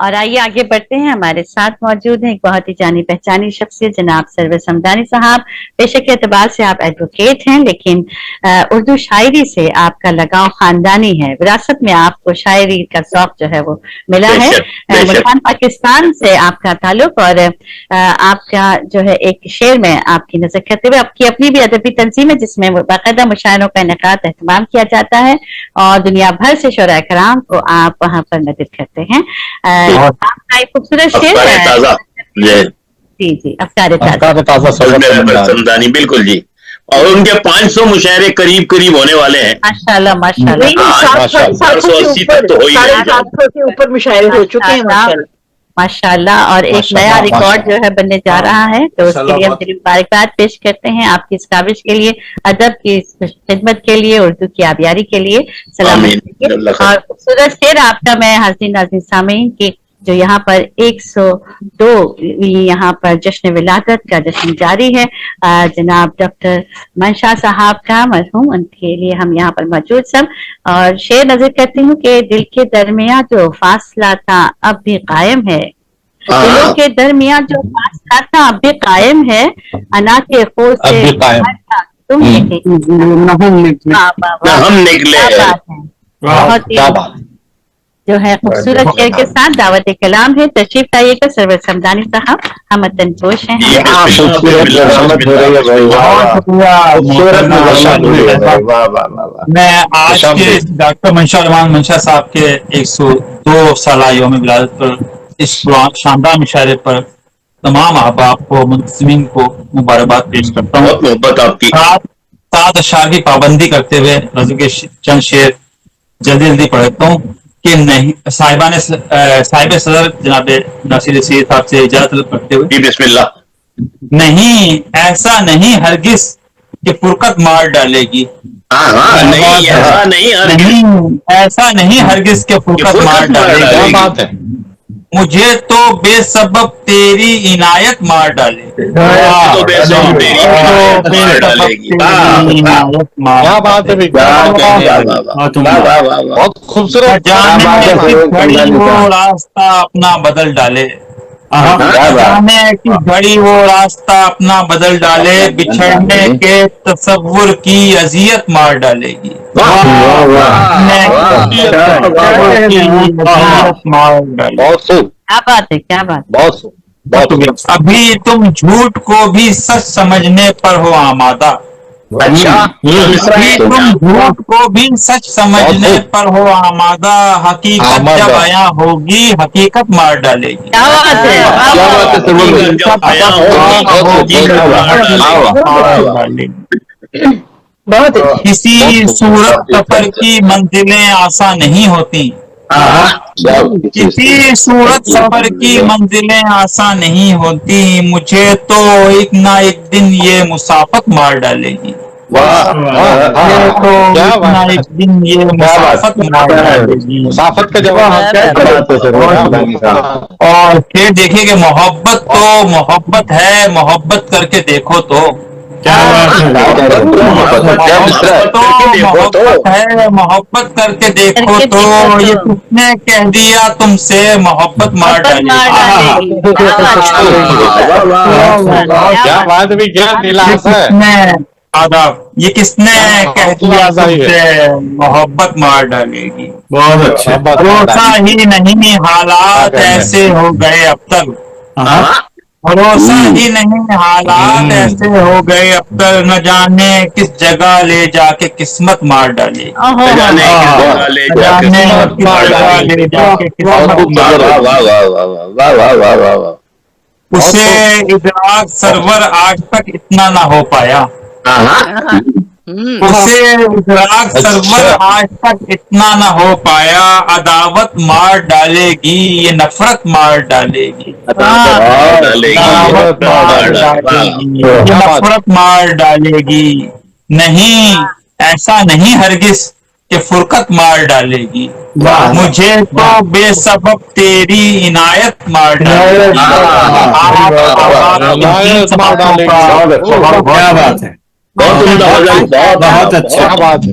اور آئیے آگے بڑھتے ہیں. ہمارے ساتھ موجود ہیں ایک بہت ہی جانی پہچانی شخصیت جناب سروس حمدانی صاحب. پیشے کے اعتبار سے آپ ایڈوکیٹ ہیں لیکن اردو شاعری سے آپ کا لگاؤ خاندانی ہے. وراثت میں آپ کو شاعری کا ذوق جو ہے وہ ملا ہے. ملتان پاکستان سے آپ کا تعلق اور آپ کا جو ہے ایک شعر میں آپ کی نظر کرتے ہوئے آپ کی اپنی بھی ادبی تنظیم ہے جس میں باقاعدہ مشاعروں کا انعقاد اہتمام کیا جاتا ہے اور دنیا بھر سے شعراء کرام کو آپ وہاں پر مدد کرتے ہیں. آپ کا ایک خوبصورت شعر ہے. جی جی افکار تازہ بالکل جی. اور ان کے 500 مشاعرے قریب قریب ہونے والے ہیں. ماشاءاللہ ماشاءاللہ 780 تک تو ہو ہی گئے. 700 کے اوپر مشاعرے ہو چکے ہیں ماشاءاللہ. اور ایک نیا ریکارڈ جو ہے بننے جا رہا ہے تو اس کے لیے ہم دلی مبارکباد پیش کرتے ہیں آپ کی اس کاوش کے لیے, ادب کی خدمت کے لیے, اردو کی آبیاری کے لیے. سلامت. اور خوبصورت شعر آپ کا میں حاضرین ناظرین سامعین کی جو یہاں پر 102 یہاں پر جشن ولادت کا جشن جاری ہے جناب ڈاکٹر منشا صاحب کا مرحوم, ان کے لیے ہم یہاں پر موجود سب. اور شعر نظر کرتی ہوں کہ دل کے درمیان جو فاصلہ تھا اب بھی قائم ہے. دلوں کے درمیان جو فاصلہ تھا اب بھی قائم ہے. انا کے خور سے تم نکلے. بہت ہی جو ہے خوبصورت شعر کے ساتھ دعوت کلام ہے. تشریف لائیے گا سروس حمدانی صاحب, ہم عطن پوش ہیں. میں آج کے ڈاکٹر منشا صاحب کے 102 سالہ یوم ولادت پر اس شاندار مشاعرے پر تمام احباب کو منتظمین کو مبارکباد پیش کرتا ہوں. بہت محبت آپ کی. 7 اشعار کی پابندی کرتے ہوئے نظم کے چند شعر جلدی جلدی پڑھتا ہوں کہ نہیں صاحب صدر جناب ناصر سید صاحب سے اجازت طلب کرتے ہوئے بسم اللہ. نہیں ایسا نہیں ہرگز کہ فرقت مار ڈالے گی. نہیں ایسا نہیں ہرگز کہ فرقت مار ڈالے گی. مجھے تو بے سبب تیری عنایت مار ڈالے گی. بہت خوبصورت. وہ راستہ اپنا بدل ڈالے. جانے کی گھڑی وہ راستہ اپنا بدل ڈالے. بچھڑنے کے تصور کی اذیت مار ڈالے گی. کیا بات ہے, کیا بات. ابھی تم جھوٹ کو بھی سچ سمجھنے پر ہو آمادہ. ابھی تم جھوٹ کو بھی سچ سمجھنے پر ہو آمادہ. حقیقت جب آیا ہوگی حقیقت مار ڈالے گی. کسی صورت سفر کی منزلیں آسان نہیں ہوتی. کسی صورت سفر کی منزلیں آسان نہیں ہوتی. مجھے تو ایک نہ ایک دن یہ مسافت مار ڈالے گی. ایک دن یہ مسافت مار ڈالے گی. مسافت کا جواب. اور پھر دیکھیے کہ محبت تو محبت ہے, محبت کر کے دیکھو تو. محبت کر کے دیکھو تو یہ کس نے کہہ دیا تم سے محبت مار ڈالے. آداب یہ کس نے کہہ دیا تم سے محبت مار ڈالے گی. بہت اچھا. بھروسہ ہی نہیں حالات ایسے ہو گئے اب تک. بھروسہ ہی نہیں حالات ایسے ہو گئے اب تک. نہ جانے کس جگہ لے جا کے قسمت مار ڈالے. اسے ادراک سرور آج تک اتنا نہ ہو پایا. اسے ادراک سرور آج تک اتنا نہ ہو پایا. عداوت مار ڈالے گی یہ نفرت مار ڈالے گی. نفرت مار ڈالے گی. نہیں ایسا نہیں ہرگز کہ فرقت مار ڈالے گی. مجھے تو بے سبب تیری عنایت مار ڈالے گی. کیا بات ہے. بہت اچھا بات ہے.